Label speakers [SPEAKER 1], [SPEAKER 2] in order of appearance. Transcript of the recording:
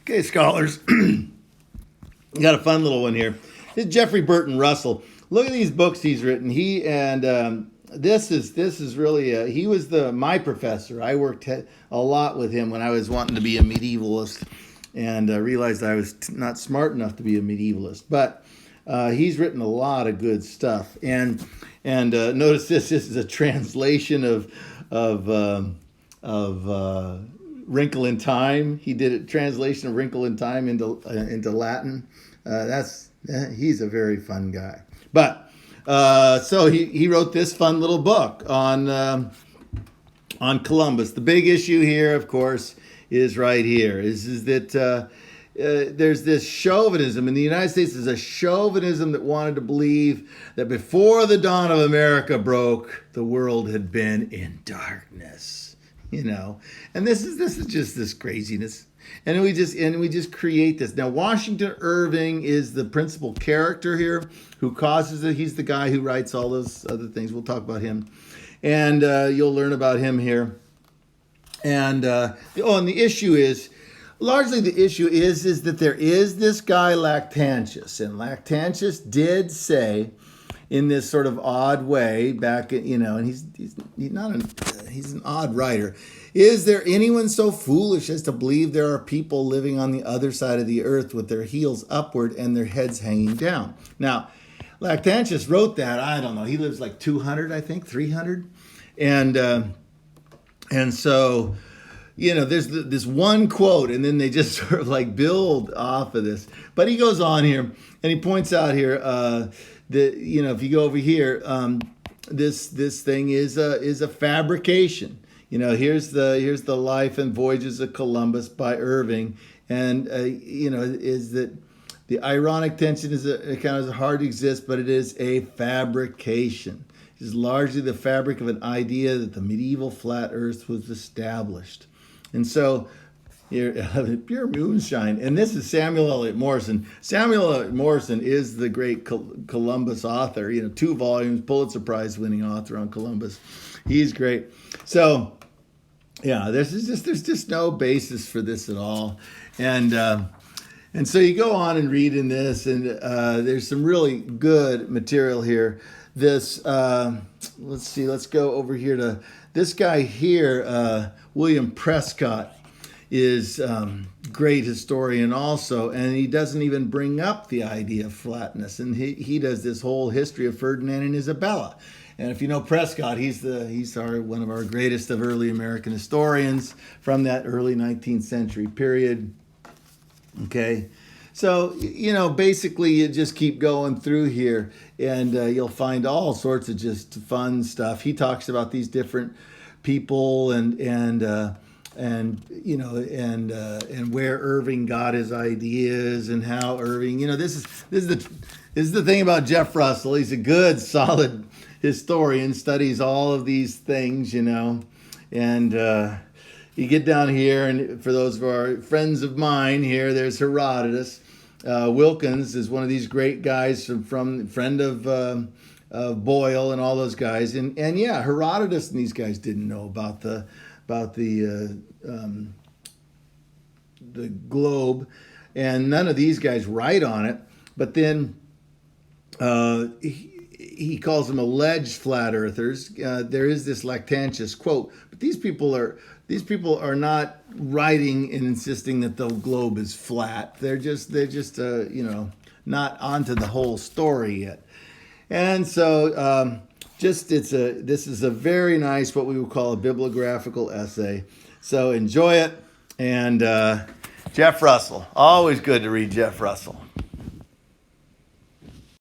[SPEAKER 1] Okay, scholars, got a fun little one here. This is Jeffrey Burton Russell. Look at these books he's written. This is really he was my professor. I worked a lot with him when I was wanting to be a medievalist, and realized I was not smart enough to be a medievalist. But he's written a lot of good stuff. And notice this is a translation of Wrinkle in Time. He did a translation of Wrinkle in Time into Latin. He's a very fun guy. But so he wrote this fun little book on Columbus. The big issue here, of course, is right here. Is that there's this chauvinism in the United States. There's a chauvinism that wanted to believe that before the dawn of America broke, the world had been in darkness. And this is just this craziness, and we just create this. Now, Washington Irving is the principal character here who causes it. He's the guy who writes all those other things. We'll talk about him, and you'll learn about him here. And and the issue is largely that there is this guy Lactantius, and Lactantius did say, in this sort of odd way, back and he's an odd writer. Is there anyone so foolish as to believe there are people living on the other side of the earth with their heels upward and their heads hanging down? Now, Lactantius wrote that, I don't know, he lives like 200, I think, 300. And so, there's this one quote, and then they just sort of like build off of this. But he goes on here, and he points out here that, if you go over here, this thing is a fabrication. Here's the Life and Voyages of Columbus by Irving, and is that the ironic tension is kind of hard to exist, but it is a fabrication. It is largely the fabric of an idea that the medieval flat Earth was established, and so. Here, pure moonshine. And this is Samuel Eliot Morison. Samuel Eliot Morison is the great Columbus author, 2 volumes, Pulitzer Prize winning author on Columbus. He's great. So, yeah, there's just no basis for this at all. And so you go on and read in this, and there's some really good material here. This, let's go over here to this guy here, William Prescott. Is great historian also, and he doesn't even bring up the idea of flatness, and he does this whole history of Ferdinand and Isabella. And if you know Prescott, he's one of our greatest of early American historians from that early 19th century period. Okay, so basically you just keep going through here, and you'll find all sorts of just fun stuff. He talks about these different people and where Irving got his ideas, and how Irving, this is the thing about Jeff Russell. He's a good, solid historian, studies all of these things, and you get down here, and for those of our friends of mine here, there's Herodotus. Wilkins is one of these great guys from friend of Boyle and all those guys, and yeah, Herodotus and these guys didn't know about the globe, and none of these guys write on it. But then he calls them alleged flat earthers. There is this Lactantius quote, but these people are not writing and insisting that the globe is flat. They're just not onto the whole story yet. And so this is a very nice, what we would call a bibliographical essay. So enjoy it. And Jeff Russell, always good to read Jeff Russell.